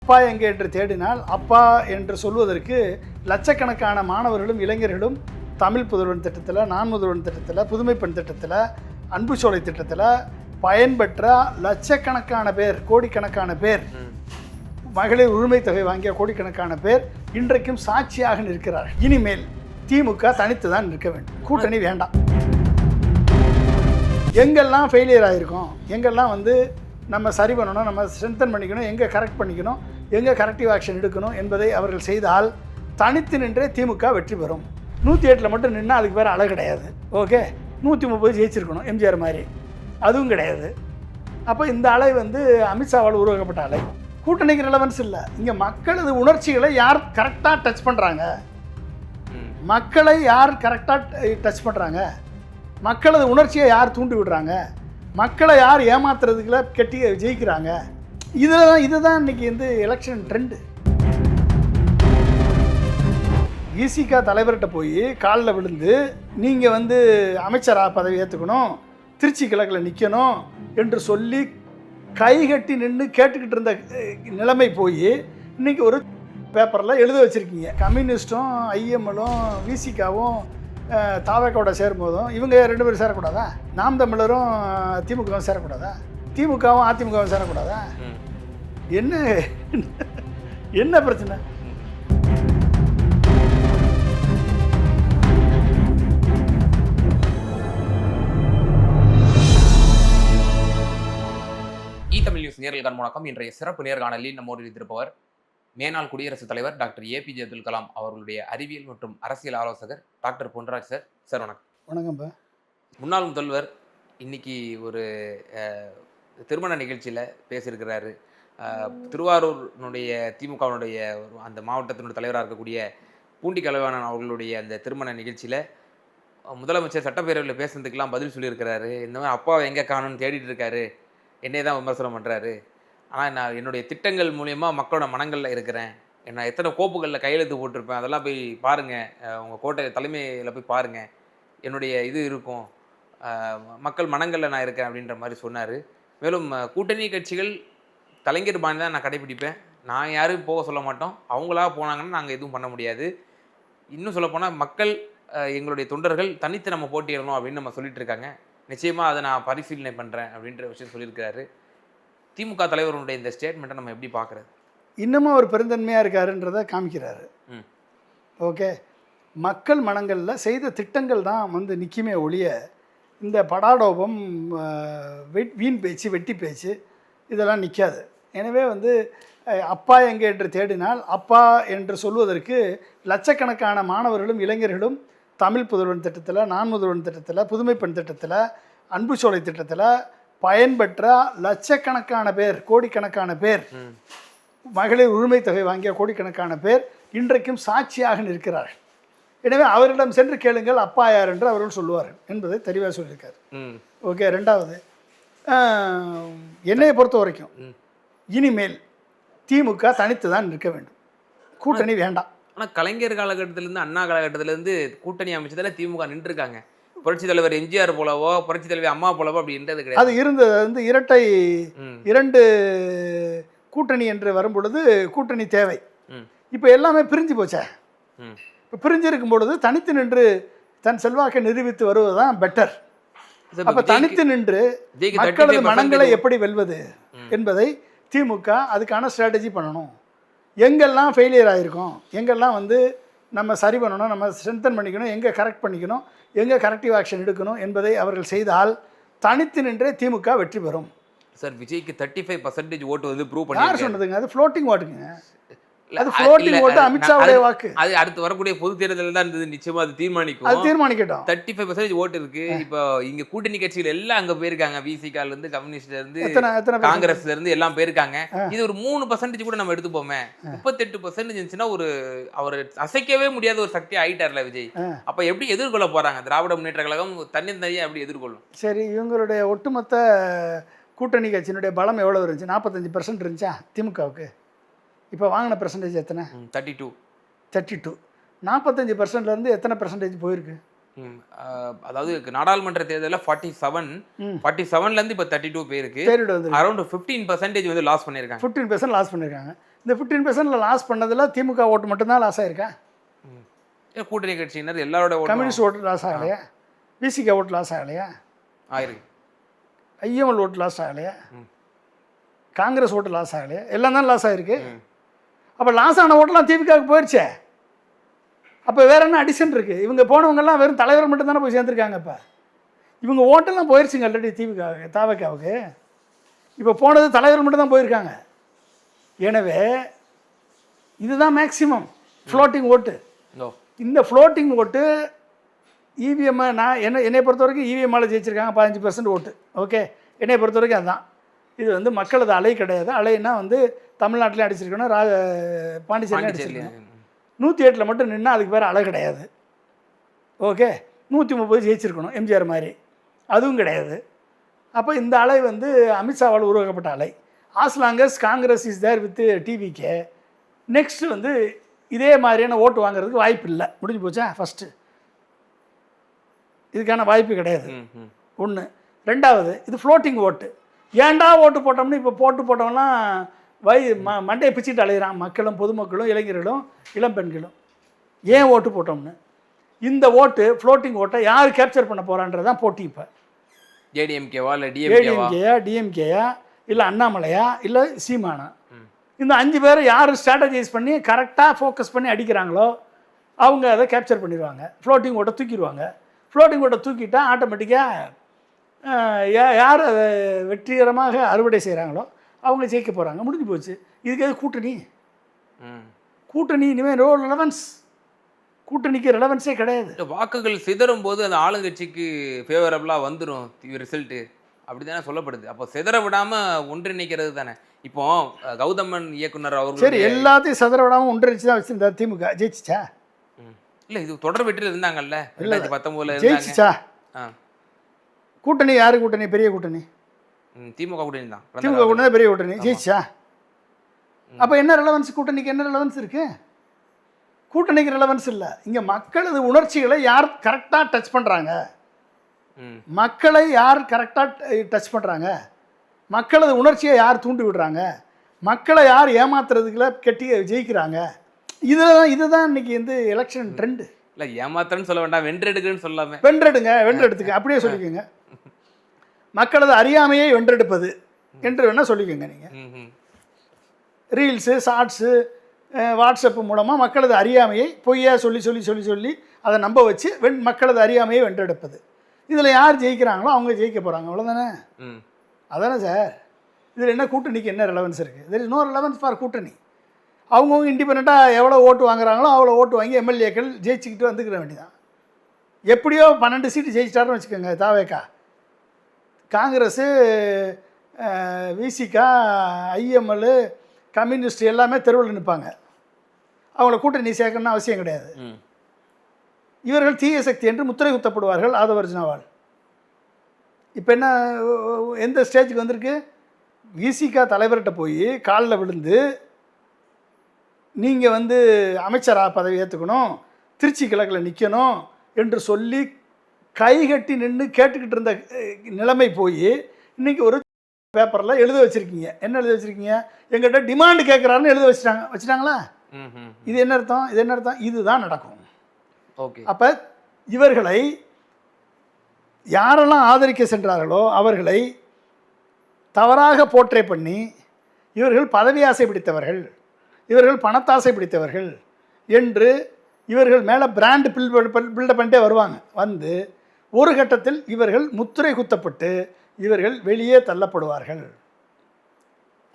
அப்பா எங்கே என்று தேடினால் அப்பா என்று சொல்வதற்கு லட்சக்கணக்கான மாணவர்களும் இளைஞர்களும் தமிழ் புதல்வன் திட்டத்தில், நான் முதல்வன் திட்டத்தில், புதுமை பெண் திட்டத்தில், அன்பு சோலை திட்டத்தில் பயன்பெற்ற லட்சக்கணக்கான பேர், கோடிக்கணக்கான பேர், மகளிர் உரிமை தொகை வாங்கிய கோடிக்கணக்கான பேர் இன்றைக்கும் சாட்சியாக நிற்கிறார்கள். இனிமேல் திமுக தனித்து தான் நிற்க வேண்டும், கூட்டணி வேண்டாம். எங்கெல்லாம் ஃபெயிலியர் ஆகிருக்கோம், எங்கெல்லாம் நம்ம சரி பண்ணணும், நம்ம ஸ்ட்ரென்தன் பண்ணிக்கணும், எங்கே கரெக்ட் பண்ணிக்கணும், எங்கே கரெக்டிவ் ஆக்ஷன் எடுக்கணும் என்பதை அவர்கள் செய்தால் தனித்து நின்றே திமுக வெற்றி பெறும். 108 மட்டும் நின்னால் அதுக்கு பேர் அழகு கிடையாது. ஓகே, 130 ஜெயிச்சிருக்கணும் எம்ஜிஆர் மாதிரி, அதுவும் கிடையாது. அப்போ இந்த அலை அமித்ஷாவால் உருவாக்கப்பட்ட அலை. கூட்டணிக்கு ரெலவன்ஸ் இல்லை. இங்கே மக்களது உணர்ச்சிகளை யார் கரெக்டாக டச் பண்ணுறாங்க, மக்களை யார் கரெக்டாக டச் பண்ணுறாங்க, மக்களது உணர்ச்சியை யார் தூண்டி விடுறாங்க, மக்களை யார் ஏமாத்துறதுக்குள்ள கட்டி ஜெயிக்கிறாங்க, இதுதான் இன்றைக்கி எலெக்ஷன் ட்ரெண்டு. விசிகா தலைவர்கிட்ட போய் காலில் விழுந்து நீங்கள் அமைச்சராக பதவி ஏற்றுக்கணும், திருச்சி கிழக்கில் நிற்கணும் என்று சொல்லி கைகட்டி நின்று கேட்டுக்கிட்டு இருந்த நிலைமை போய் இன்றைக்கி ஒரு பேப்பரில் எழுத வச்சுருக்கீங்க. கம்யூனிஸ்ட்டும் ஐஎம்எல்லும் விசிகாவும் தாவேக்கோட சேரும்போதும் இவங்க 2 பேரும் சேரக்கூடாதா? நாம் தமிழரும் திமுகவும் சேரக்கூடாதா? திமுகவும் அதிமுகவும் சேரக்கூடாதா? என்ன பிரச்சனை? தமிழ் நியூஸ் நேரல் வணக்கம். இன்றைய சிறப்பு நேர்காணலில் நம்மோடு இருந்திருப்பவர் மேனாள் குடியரசுத் தலைவர் டாக்டர் ஏபிஜே அப்துல் கலாம் அவர்களுடைய அறிவியல் மற்றும் அரசியல் ஆலோசகர் டாக்டர் பொன்ராஜ் சார். சார் வணக்கம். வணக்கம்ப்பா. முன்னாள் முதல்வர் இன்னைக்கு ஒரு திருமண நிகழ்ச்சியில் பேசியிருக்கிறாரு. திருவாரூரினுடைய திமுகவினுடைய அந்த மாவட்டத்தினுடைய தலைவராக இருக்கக்கூடிய பூண்டி கலைவாணன் அவர்களுடைய அந்த திருமண நிகழ்ச்சியில் முதலமைச்சர் சட்டப்பேரவையில் பேசுனதுக்கெல்லாம் பதில் சொல்லியிருக்கிறாரு. இந்த மாதிரி அப்பாவை எங்கே காணும்னு தேடிட்டு இருக்காரு, என்னை தான் விமர்சனம் பண்ணுறாரு. ஆனால் நான் என்னுடைய திட்டங்கள் மூலயமா மக்களோட மனங்களில் இருக்கிறேன், நான் எத்தனை கோப்புகளில் கையெழுத்து போட்டிருப்பேன், அதெல்லாம் போய் பாருங்கள், உங்கள் கோட்டை தலைமையில் போய் பாருங்கள், என்னுடைய இது இருக்கும், மக்கள் மனங்களில் நான் இருக்கேன் அப்படின்ற மாதிரி சொன்னார். மேலும் கூட்டணி கட்சிகள் கலைஞர் பாணி தான் நான் கடைப்பிடிப்பேன், நான் யாரும் போக சொல்ல மாட்டோம், அவங்களா போனாங்கன்னா நாங்கள் எதுவும் பண்ண முடியாது, இன்னும் சொல்லப்போனால் மக்கள் எங்களுடைய தொண்டர்கள் தனித்து நம்ம போட்டியிடணும் அப்படின்னு நம்ம சொல்லிட்டு இருக்காங்க, நிச்சயமாக அதை நான் பரிசீலனை பண்ணுறேன் அப்படின்ற விஷயம் சொல்லியிருக்கிறாரு. திமுக தலைவருடைய இந்த ஸ்டேட்மெண்ட்டை நம்ம எப்படி பார்க்குறது? இன்னமும் அவர் பெருந்தன்மையாக இருக்காருன்றதை காமிக்கிறாரு. ஓகே, மக்கள் மனங்களில் செய்த திட்டங்கள் தான் நிற்குமே ஒழிய இந்த படாடோபம், வீண் பேச்சு, வெட்டி பேச்சு இதெல்லாம் நிற்காது. எனவே அப்பா எங்கே என்று தேடினால் அப்பா என்று சொல்வதற்கு லட்சக்கணக்கான மாணவர்களும் இளைஞர்களும் தமிழ் புதல்வன் திட்டத்தில், நான் முதல்வன் திட்டத்தில், புதுமை பெண் திட்டத்தில், அன்பு சோலை திட்டத்தில் பயன்பெற்ற லட்சக்கணக்கான பேர், கோடிக்கணக்கான பேர், மகளிர் உரிமை தொகை வாங்கிய கோடிக்கணக்கான பேர் இன்றைக்கும் சாட்சியாக நிற்கிறார்கள். எனவே அவரிடம் சென்று கேளுங்கள் அப்பா யார் என்று அவர்கள் சொல்லுவார்கள் என்பதை தெளிவாக சொல்லியிருக்காரு. ஓகே, ரெண்டாவது, என்னையை பொறுத்த வரைக்கும் இனிமேல் திமுக தனித்து தான் நிற்க வேண்டும், கூட்டணி வேண்டாம். ஆனால் கலைஞர் காலகட்டத்திலேருந்து அண்ணா காலகட்டத்திலேருந்து கூட்டணி அமைச்சதில் திமுக நின்றுருக்காங்க. புரட்சி தலைவர் எம்ஜிஆர் போலவோ புரட்சி தலைவர் அம்மா போலவோ அப்படின்றது கிடையாது. அது இருந்தது இரட்டை 2 கூட்டணி என்று வரும்பொழுது கூட்டணி தேவை. இப்போ எல்லாமே பிரிஞ்சு போச்சே. இப்போ பிரிஞ்சிருக்கும் பொழுது தனித்து நின்று தன் செல்வாக்கை நிரூபித்து வருவது தான் பெட்டர். அப்போ தனித்து நின்று மக்களது மனங்களை எப்படி வெல்வது என்பதை திமுக அதுக்கான ஸ்ட்ராட்டஜி பண்ணணும். எங்கெல்லாம் ஃபெயிலியர் ஆகிருக்கோம், எங்கெல்லாம் நம்ம சரி பண்ணணும், நம்ம ஸ்ட்ரென்தன் பண்ணிக்கணும், எங்கே கரெக்ட் பண்ணிக்கணும், எங்கே கரெக்டிவ் ஆக்ஷன் எடுக்கணும் என்பதை அவர்கள் செய்தால் தனித்து நின்றே திமுக வெற்றி பெறும். சார், விஜய்க்கு 35% ஓட்டு ப்ரூவ் பண்ணி யார் சொன்னதுங்க? அது ஃப்ளோட்டிங் ஓட்டுங்க, அது ஃப்ளோட்டிங் ஓட்டு, அமித்ஷாவுடைய வாக்கு. அது அடுத்து வரக்கூடிய பொது தேர்தலில் தான் இருந்தது, நிச்சயமா அது தீர்மானிக்கும். அது தீர்மானிக்கட்டும். 35% ஓட்டு இருக்கு. இப்போ இங்க கூட்டணி கட்சிகள் எல்லாம் அங்க போயிருக்காங்க, விசிகால இருந்து, கம்யூனிஸ்ட்ல இருந்து, காங்கிரஸ்ல இருந்து எல்லாம் போயிருக்காங்க. இது ஒரு 3% கூட நம்ம எடுத்துப்போமே, 38% இருந்துச்சுன்னா ஒரு அவர் அசைக்கவே முடியாத ஒரு சக்தி ஆயிட்டார்ல விஜய். அப்ப எப்படி எதிர்கொள்ள போறாங்க திராவிட முன்னேற்ற கழகம்? தனியா எப்படி எதிர்கொள்ளும்? சரி, இவங்களுடைய ஒட்டுமொத்த கூட்டணி கட்சியினுடைய பலம் எவ்வளவு இருந்துச்சு? 45% இருந்துச்சா திமுகவுக்கு? இப்போ வாங்கின பெர்சன்டேஜ் எத்தனை? 32. 45%லேருந்து எத்தனை பெர்சன்டேஜ் போயிருக்கு? அதாவது நாடாளுமன்ற தேர்தலில் 47லேருந்து இப்போ 32 பேருக்கு அரௌண்ட் 15% லாஸ் பண்ணியிருக்காங்க. 15% லாஸ் பண்ணியிருக்காங்க. இந்த 15% லாஸ் பண்ணதில் திமுக ஓட்டு மட்டும்தான் லாஸ் ஆயிருக்கா? கூட்டணி கட்சியினர் எல்லாரோட கம்யூனிஸ்ட் ஓட்டு லாஸ் ஆகலையா? விசிக ஓட்டு லாஸ் ஆகலையா? ஆயிருக்கு. ஐஎம்எல் ஓட்டு லாஸ் ஆகலையா? காங்கிரஸ் ஓட்டு லாஸ் ஆகலையா? எல்லாம் தான் லாஸ் ஆகிருக்கு. அப்போ லாஸ் ஆன ஓட்டெல்லாம் திமுகவுக்கு போயிடுச்சே. அப்போ வேற என்ன அடிஷன் இருக்குது? இவங்க போனவங்கெல்லாம் வெறும் தலைவர் மட்டும் தானே போய் சேர்ந்துருக்காங்க. இப்போ இவங்க ஓட்டெல்லாம் போயிடுச்சுங்க ஆல்ரெடி தாவேக்காவுக்கு. இப்போ போனது தலைவர் மட்டும் தான் போயிருக்காங்க. எனவே இதுதான் மேக்சிமம் ஃப்ளோட்டிங் ஓட்டு. இந்த ஃப்ளோட்டிங் ஓட்டு இவிஎம்மை நான் என்னை பொறுத்த வரைக்கும் இவிஎம்மால் ஜெயிச்சிருக்காங்க 15% ஓட்டு. ஓகே, என்னை பொறுத்த வரைக்கும் அதுதான். இது வந்து மக்களது அலை கிடையாது. அலைன்னா வந்து தமிழ்நாட்டிலையும் அடிச்சிருக்கணும், பாண்டிச்சேரியிலையும் அடிச்சிருக்கணும். 108 மட்டும் நின்னா அதுக்கு பேர் அலை கிடையாது. ஓகே, 130 ஜெயிச்சிருக்கணும் எம்ஜிஆர் மாதிரி, அதுவும் கிடையாது. அப்போ இந்த அலை வந்து அமித்ஷாவால் உருவாக்கப்பட்ட அலை. As long as Congress is there with TVK. Next வந்து இதே மாதிரியான ஓட்டு வாங்குறதுக்கு வாய்ப்பு இல்லை. முடிஞ்சு போச்சா? ஃபஸ்ட்டு இதுக்கான வாய்ப்பு கிடையாது. ஒன்று. ரெண்டாவது, இது ஃப்ளோட்டிங் ஓட்டு. ஏன்டா ஓட்டு போட்டோம்னு இப்போ போட்டவங்கலாம் மண்டையை பிச்சுட்டு அலையிறான் மக்களும், பொதுமக்களும், இளைஞர்களும், இளம்பெண்களும். ஏன் ஓட்டு போட்டோம்னு. இந்த ஓட்டு ஃப்ளோட்டிங் ஓட்டை யார் கேப்சர் பண்ண போகிறான்றது தான் போட்டி. இப்போ ஏடிஎம்கேவா இல்லை டிஎம்கேயா இல்லை அண்ணாமலையா இல்லை சீமானா, இந்த 5 பேரை யார் ஸ்ட்ராட்டஜைஸ் பண்ணி கரெக்டாக ஃபோக்கஸ் பண்ணி அடிக்கிறாங்களோ அவங்க அதை கேப்சர் பண்ணிடுவாங்க. ஃப்ளோட்டிங் ஓட்டை தூக்கிடுவாங்க. ஃப்ளோட்டிங் ஓட்டை தூக்கிட்டா ஆட்டோமேட்டிக்காக யார் அதை வெற்றிகரமாக அறுவடை செய்கிறாங்களோ அவங்க ஜெயிக்க போகிறாங்க. முடிஞ்சு போச்சு. இதுக்கு எது கூட்டணி? கூட்டணி இனிமேல் நோ ரெலவன்ஸ். கூட்டணிக்கு ரெலவன்ஸே கிடையாது. வாக்குகள் சிதறும் போது அந்த ஆளுங்கட்சிக்கு ஃபேவரபுளாக வந்துடும் ரிசல்ட்டு, அப்படி தானே சொல்லப்படுது. அப்போ சிதற விடாமல் ஒன்றிணைக்கிறது தானே. இப்போ கௌதமன் இயக்குனர் அவர் சரி எல்லாத்தையும் சிதற விடாமல் ஒன்றிணைச்சு தான் வச்சுருந்தா திமுக ஜெயிச்சிச்சா? இல்லை, இது தொடர் வெற்றியில் இருந்தாங்கல்ல 2019 ஜெயிச்சிச்சா? கூட்டணி யாரு கூட்டணி? பெரிய கூட்டணி திமுக கூட்டணி தான். திமுக கூட்டணி பெரிய கூட்டணி ஜெயிச்சா? அப்போ என்ன ரெலவன்ஸ்? கூட்டணிக்கு என்ன ரெலவன்ஸ் இருக்குது? கூட்டணிக்கு ரெலவன்ஸ் இல்லை. இங்கே மக்களது உணர்ச்சிகளை யார் கரெக்டாக டச் பண்ணுறாங்க, மக்களை யார் கரெக்டாக டச் பண்ணுறாங்க, மக்களது உணர்ச்சியை யார் தூண்டி விடுறாங்க, மக்களை யார் ஏமாத்துறதுக்குள்ள கெட்டி ஜெயிக்கிறாங்க, இதுதான் இன்னைக்கு வந்து எலெக்ஷன் ட்ரெண்டு. இல்லை ஏமாத்துறன்னு சொல்ல வேண்டாம், வென்றெடுக்குன்னு சொல்லாமல் வென்றெடுத்துக்க அப்படியே சொல்லிக்கோங்க. மக்களது அறியாமையை வென்றெடுப்பது என்று வேணால் சொல்லிக்கோங்க. நீங்கள் ரீல்ஸு, ஷார்ட்ஸு, வாட்ஸ்அப்பு மூலமாக மக்களது அறியாமையை பொய்யா சொல்லி அதை நம்ப வச்சு மக்களது அறியாமையை வென்றெடுப்பது. இதில் யார் ஜெயிக்கிறாங்களோ அவங்க ஜெயிக்க போகிறாங்க. அவ்வளோதானே? அதானே சார். இதில் என்ன கூட்டணிக்கு என்ன ரெலவன்ஸ் இருக்குது? There is no relevance for கூட்டணி. அவங்கவுங்க இண்டிபெண்ட்டாக எவ்வளோ ஓட்டு வாங்குறாங்களோ அவ்வளோ ஓட்டு வாங்கி எம்எல்ஏக்கள் ஜெயிச்சுக்கிட்டு வந்துக்கிற வேண்டியதான். எப்படியோ 12 சீட்டு ஜெயிச்சிட்டாருன்னு வச்சுக்கோங்க தாவேக்கா. காங்கிரஸு, விசிகா, ஐஎம்எல், கம்யூனிஸ்ட் எல்லாமே தெருவில் நிற்பாங்க. அவங்கள கூட்டணி சேர்க்கணும்னு அவசியம் கிடையாது. இவர்கள் தீய சக்தி என்று முத்திரை குத்தப்படுவார்கள் ஆதவர்ஜுனாவால். இப்போ என்ன எந்த ஸ்டேஜுக்கு வந்திருக்கு? விசிகா தலைவர்கிட்ட போய் காலில் விழுந்து நீங்கள் வந்து அமைச்சராக பதவி ஏற்றுக்கணும், திருச்சி கிழக்கில் நிற்கணும் என்று சொல்லி கைகட்டி நின்று கேட்டுக்கிட்டு இருந்த நிலைமை போய் இன்றைக்கி ஒரு பேப்பரில் எழுத வச்சுருக்கீங்க. என்ன எழுத வச்சுருக்கீங்க? எங்கிட்ட டிமாண்டு கேட்குறாருன்னு எழுத வச்சுட்டாங்களா? இது என்ன அர்த்தம்? இதுதான் நடக்கும். ஓகே. அப்போ இவர்களை யாரெல்லாம் ஆதரிக்க சென்றார்களோ அவர்களை தவறாக போர்ட்ரே பண்ணி இவர்கள் பதவி ஆசை பிடித்தவர்கள், இவர்கள் பணத்தாசை பிடித்தவர்கள் என்று இவர்கள் மேலே பிராண்டு பில்டப் பண்ணிட்டே வருவாங்க. வந்து ஒரு கட்டத்தில் இவர்கள் முத்திரை குத்தப்பட்டு இவர்கள் வெளியே தள்ளப்படுவார்கள்.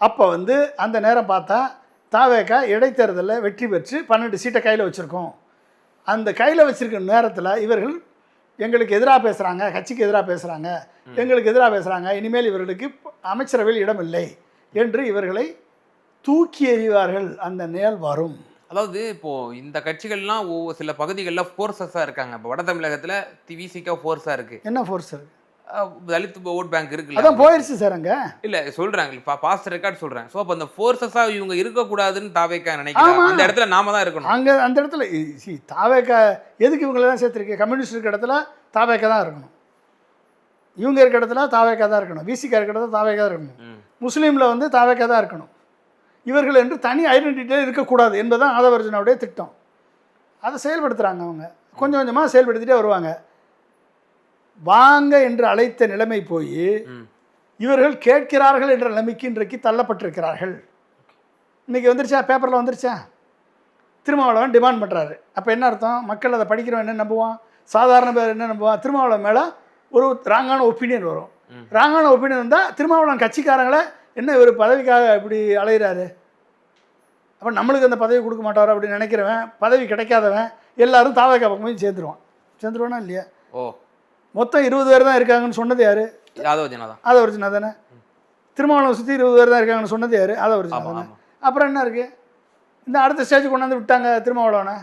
அப்போ வந்து அந்த நேரம் பார்த்தா தாவேக்கா இடைத்தேர்தலில் வெற்றி பெற்று 12 சீட்டை கையில் வச்சுருக்கோம். அந்த கையில் வச்சுருக்க நேரத்தில் இவர்கள் எங்களுக்கு எதிராக பேசுகிறாங்க, கட்சிக்கு எதிராக பேசுகிறாங்க, எங்களுக்கு எதிராக பேசுகிறாங்க, இனிமேல் இவர்களுக்கு அமைச்சரவையில் இடம் இல்லை என்று இவர்களை தூக்கி எறிவார்கள். அந்த நேல் வரும். அதாவது இப்போது இந்த கட்சிகள்லாம் ஒவ்வொரு சில பகுதிகளில் ஃபோர்ஸஸாக இருக்காங்க. இப்போ வட தமிழகத்தில் விசிகா ஃபோர்ஸாக இருக்குது. என்ன ஃபோர்ஸ் இருக்குது? தலித் ஓட் பேங்க் இருக்குல்ல, அதான் போயிடுச்சு சார். அங்கே இல்லை சொல்கிறாங்க, பாஸ்ட் ரெக்கார்ட் சொல்கிறேன். ஸோ அப்போ அந்த ஃபோர்ஸஸாக இவங்க இருக்கக்கூடாதுன்னு தாவேக்கா நினைக்கிறாங்க. அந்த இடத்துல நாம தான் இருக்கணும். அங்கே அந்த இடத்துல தாவேக்கா எதுக்கு இவங்களை தான் சேர்த்துருக்கு? கம்யூனிஸ்ட் இருக்கிற இடத்துல தாவேக்கா தான் இருக்கணும், இவங்க இருக்கிற இடத்துல தாவேக்கா தான் இருக்கணும், விசிகா இருக்கிற இடத்துல தாவேக்கா தான் இருக்கணும், முஸ்லீமில் வந்து தாவேக்கா தான் இருக்கணும். இவர்கள் என்று தனி ஐடென்டிட்டியே இருக்கக்கூடாது என்பதுதான் ஆதவர்ஜுனாவுடைய திட்டம். அதை செயல்படுத்துகிறாங்க அவங்க. கொஞ்சம் கொஞ்சமாக செயல்படுத்திட்டே வருவாங்க. வாங்க என்று அழைத்த நிலைமை போய் இவர்கள் கேட்கிறார்கள் என்ற நிலைமைக்கு இன்றைக்கு தள்ளப்பட்டிருக்கிறார்கள். இன்றைக்கி வந்துருச்சா, பேப்பரில் வந்துருச்சா, திருமாவளவன் டிமாண்ட் பண்ணுறாரு. அப்போ என்ன அர்த்தம்? மக்கள் அதை படிக்கிறவன் என்ன நம்புவான், சாதாரண பேர் என்ன நம்புவான்? திருமாவளவன் மேலே ஒரு ராங்கான ஒப்பீனியன் வரும். ராங்கான ஒப்பீனியன் வந்தால் திருமாவளவன் கட்சிக்காரங்களை என்ன இவர் பதவிக்காக இப்படி அலைகிறாரு, அப்போ நம்மளுக்கு அந்த பதவி கொடுக்க மாட்டாரோ அப்படின்னு நினைக்கிறவன், பதவி கிடைக்காதவன் எல்லாரும் தாவக பக்கமும் சேர்ந்துருவானா இல்லையா? மொத்தம் 20 பேர் தான் இருக்காங்கன்னு சொன்னது யார்? ஆதவர்ஜுனா தானே. திருமாவளவன் சுற்றி 20 பேர் தான் இருக்காங்கன்னு சொன்னது யார்? ஆதவர்ஜுனா தானே. அப்புறம் என்ன இருக்குது? இந்த அடுத்த ஸ்டேஜ் கொண்டாந்து விட்டாங்க திருமாவளவனை.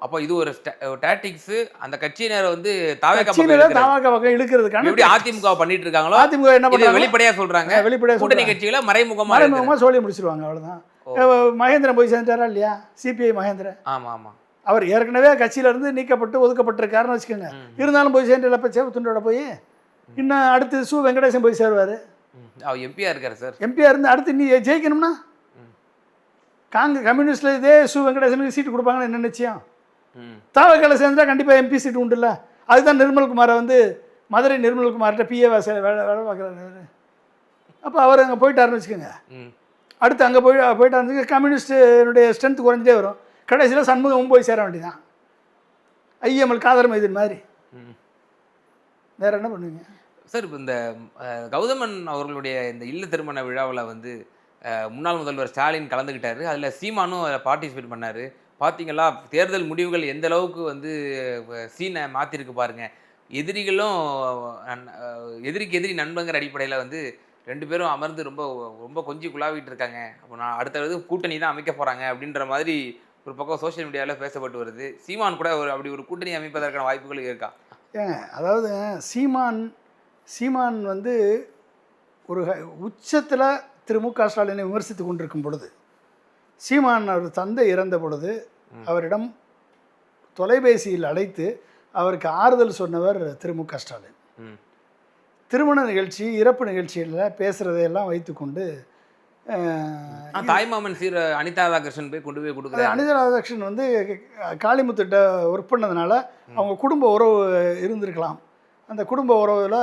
அப்போ இது ஒரு டாக்டிக்ஸ். அந்த கட்சியினர் வந்து தாவக பக்கம் இழுக்கிறதுக்கான எப்படி அதிமுக பண்ணிட்டு இருக்காங்களோ, அதிமுக என்ன பண்ணுறாங்க? வெளிப்படையாக சொல்கிறாங்க. வெளிப்படையாக கூட்டணி கட்சிகளை மறைமுகமாக சொல்லி முடிச்சிருவாங்க. அவ்வளோதான். மகேந்திரன் போய் சேர்ந்தாரா இல்லையா? சிபிஐ மகேந்திரன். ஆமாம். அவர் ஏற்கனவே கட்சியிலேருந்து நீக்கப்பட்டு ஒதுக்கப்பட்டிருக்காருன்னு வச்சுக்கோங்க. இருந்தாலும் போய் சேர்ந்து இப்போ சேவத்துண்டோட போய் இன்னும் அடுத்து சு வெங்கடேசன் போய் சேருவார். அவர் எம்பியாக இருக்கார் சார். எம்பியாக இருந்து அடுத்து நீ ஜெயிக்கணும்னா கம்யூனிஸ்டில் இதே சு வெங்கடேசனுக்கு சீட்டு கொடுப்பாங்கன்னு என்ன நிச்சயம்? தாவக்கால சேர்ந்தா கண்டிப்பாக எம்பி சீட்டு உண்டுல்ல. அதுதான் நிர்மல்குமாரை வந்து மதுரை நிர்மல்குமார்கிட்ட பிஏ வேலை பார்க்குறாரு. அப்போ அவர் அங்கே போயிட்டாருன்னு வச்சுக்கோங்க. அடுத்து அங்கே போயிட்டாருன்னு கம்யூனிஸ்டுடைய ஸ்ட்ரென்த் குறைஞ்சிட்டே வரும். கடைசியில் சண்முகமும் போய் சேர வேண்டியதான். ஐஎம்எல் காதர் மைதீன் மாதிரி. வேறு என்ன பண்ணுவீங்க சார்? இப்போ இந்த கௌதமன் அவர்களுடைய இந்த இல்ல திருமண விழாவில் வந்து முன்னாள் முதல்வர் ஸ்டாலின் கலந்துக்கிட்டாரு. அதில் சீமானும் பார்ட்டிசிபேட் பண்ணார். பார்த்தீங்களா தேர்தல் முடிவுகள் எந்த அளவுக்கு வந்து சீனை மாற்றிருக்கு பாருங்க. எதிரிகளும் எதிரிக்கு எதிரி நண்பங்கிற அடிப்படையில் வந்து 2 பேரும் அமர்ந்து ரொம்ப ரொம்ப கொஞ்சி குழாவிட்டு இருக்காங்க. அப்போ நான் அடுத்தது கூட்டணி தான் அமைக்க போகிறாங்க அப்படின்ற மாதிரி ஒரு பக்கம் சோஷியல் மீடியாவில் பேசப்பட்டு வருது. சீமான் கூட அப்படி ஒரு கூட்டணி அமைப்பதற்கான வாய்ப்புகள் இருக்கா? அதாவது சீமான் வந்து ஒரு உச்சத்தில் திரு மு.க. ஸ்டாலினை விமர்சித்து கொண்டிருக்கும் பொழுது, சீமான் அவர் தந்தை இறந்த பொழுது அவரிடம் தொலைபேசியில் அழைத்து அவருக்கு ஆறுதல் சொன்னவர் திரு மு.க. ஸ்டாலின். திருமண நிகழ்ச்சி, இறப்பு நிகழ்ச்சியில் பேசுகிறதையெல்லாம் வைத்துக்கொண்டு தாய்மாமன் அனிதா ராதாகிருஷ்ணன் போய் கொண்டு போய் கொடுக்குறாரு. அனிதா ராதாகிருஷ்ணன் வந்து காளிமுத்துட்ட ஒர்க் பண்ணதுனால அவங்க குடும்ப உறவு இருந்திருக்கலாம். அந்த குடும்ப உறவில்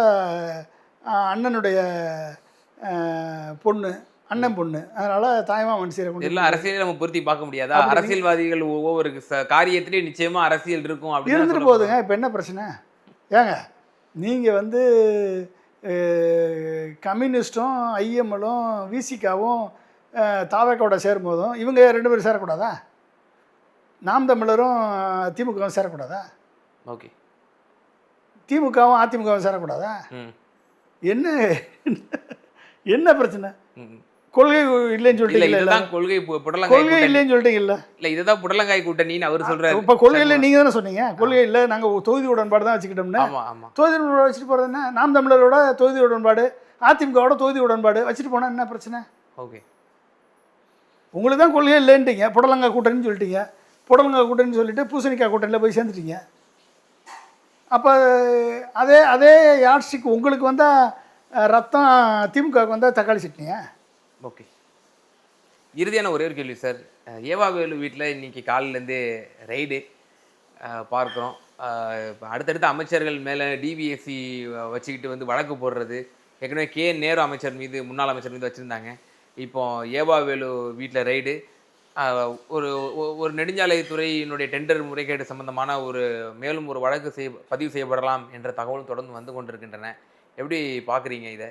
அண்ணனுடைய அண்ணன் பொண்ணு, அதனால் தாய்மாமன் சீரை கொண்டு எல்லாம் அரசியலே நம்ம பொருத்தி பார்க்க முடியாதா? அரசியல்வாதிகள் ஒவ்வொரு காரியத்திலையும் நிச்சயமாக அரசியல் இருக்கும் அப்படின்னு இருந்துட்டு போகுதுங்க. இப்போ என்ன பிரச்சனை? ஏங்க நீங்கள் வந்து கம்யூனிஸ்டும் ஐஎம்எலும் விசிகாவும் தாவக்கோட சேரும்போதும் இவங்க 2 பேரும் சேரக்கூடாதா? நாம் தமிழரும் திமுகவும் சேரக்கூடாதா? ஓகே. திமுகவும் அதிமுகவும் சேரக்கூடாதா? என்ன பிரச்சனை? கொள்கை இல்லைன்னு சொல்லிட்டீங்க. கொள்கை இல்லைன்னு சொல்லிட்டீங்கல்ல. இல்லை, இதுதான் புடலங்காய் கூட்டணின்னு அவர் சொல்றாரு. இப்போ கொள்கை இல்லை நீங்கள் தானே சொன்னீங்க. கொள்கை இல்லை, நாங்கள் தொகுதி உடன்பாடு தான் வச்சுக்கிட்டோம்னா. தொகுதி உடன்பாடு வச்சுட்டு போகிறது என்ன? நாம் தமிழரோட தொகுதி உடன்பாடு, அதிமுகவோட தொகுதி உடன்பாடு வச்சுட்டு போனால் என்ன பிரச்சனை? ஓகே. உங்களுக்கு தான் கொள்கை இல்லைன்ட்டீங்க, புடலங்காய் கூட்டணின்னு சொல்லிட்டீங்க. புடலங்காய் கூட்டணின்னு சொல்லிட்டு பூசணிக்காய் கூட்டணியில் போய் சேர்ந்துட்டீங்க. அப்போ அதே யாட்ஸ்டிக் உங்களுக்கு வந்தால் ரத்தம், திமுகவுக்கு வந்தால் தக்காளி சட்னியா? ஓகே. இறுதியான ஒரே ஒரு கேள்வி சார். ஏவாவேலு வீட்டில் இன்றைக்கி காலிலேருந்தே ரைடு பார்க்குறோம். அடுத்தடுத்த அமைச்சர்கள் மேலே டிவிஎஸ்சி வச்சுக்கிட்டு வந்து வழக்கு போடுறது. ஏற்கனவே நேரு அமைச்சர் மீது, முன்னாள் அமைச்சர் மீது வச்சுருந்தாங்க. இப்போ ஏவாவேலு வீட்டில் ரைடு. ஒரு நெடுஞ்சாலைத்துறையினுடைய டெண்டர் முறைகேடு சம்பந்தமான மேலும் ஒரு வழக்கு பதிவு செய்யப்படலாம் என்ற தகவலும் தொடர்ந்து வந்து கொண்டிருக்கின்றன. எப்படி பார்க்குறீங்க இதை?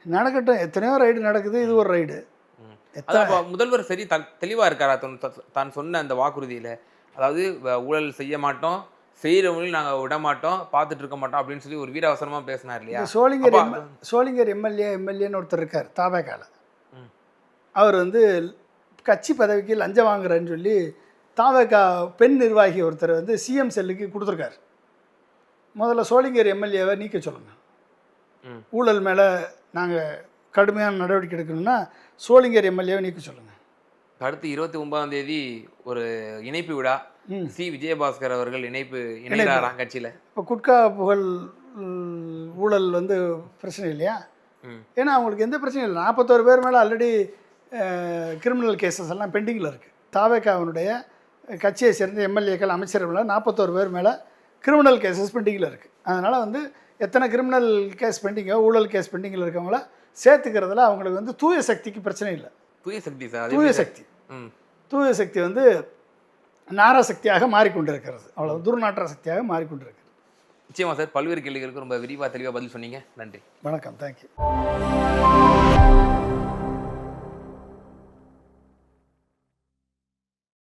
நடக்கட்டும், எத்தனையோ ரைடு நடக்குது, இது ஒரு ரைடு. முதல்வர் சரி தெளிவாக இருக்காரா தான் சொன்ன அந்த வாக்குறுதியில்? அதாவது ஊழல் செய்ய மாட்டோம், செய்கிறவங்களையும் நாங்கள் விட மாட்டோம், பார்த்துட்டு இருக்க மாட்டோம் அப்படின்னு சொல்லி ஒரு வீராவசரமாக பேசினார் இல்லையா? சோளிங்கர் எம்எல்ஏன்னு ஒருத்தர் இருக்கார் தாவேக்கால. அவர் வந்து கட்சி பதவிக்கு லஞ்சம் வாங்குறேன்னு சொல்லி தாவேக்கா பெண் நிர்வாகி ஒருத்தர் வந்து சிஎம் செல்லுக்கு கொடுத்துருக்காரு. முதல்ல சோளிங்கர் எம்எல்ஏவை நீக்க சொல்லுங்கள். ஊழல் மேலே நாங்கள் கடுமையான நடவடிக்கை எடுக்கணும்னா சோளிங்கர் எம்எல்ஏவை நீக்க சொல்லுங்கள். அடுத்து 29ஆம் தேதி ஒரு இணைப்பு விழா. விஜயபாஸ்கர் அவர்கள் இணைகிறாராம் கட்சியில். இப்போ குட்கா புகழ் ஊழல் வந்து பிரச்சனை இல்லையா? ஏன்னா அவங்களுக்கு எந்த பிரச்சனையும் இல்லை. 41 பேர் மேலே ஆல்ரெடி கிரிமினல் கேசஸ் எல்லாம் பெண்டிங்கில் இருக்குது. தாவேகாவினுடைய கட்சியை சேர்ந்த எம்எல்ஏக்கள், அமைச்சர்கள் 41 பேர் மேலே கிரிமினல் கேசஸ் பெண்டிங்கில் இருக்குது. அதனால் வந்து எத்தனை கிரிமினல் கேஸ் பெண்டிங்கோ, ஊழல் கேஸ் பெண்டிங்கில் இருக்கவங்கள சேர்த்துக்கிறதுல அவங்களுக்கு வந்து தூய சக்திக்கு பிரச்சனை இல்லை. தூய சக்தி சார், தூய சக்தி தூய சக்தி வந்து நாரசக்தியாக மாறிக்கொண்டிருக்கிறது. அவ்வளோ துர்நாற்ற சக்தியாக மாறிக்கொண்டிருக்கிறது. நிச்சயமா சார், பல்வேறு கேள்விகளுக்கு ரொம்ப விரிவாக தெளிவாக பதில் சொன்னீங்க. நன்றி. வணக்கம். தேங்க்யூ.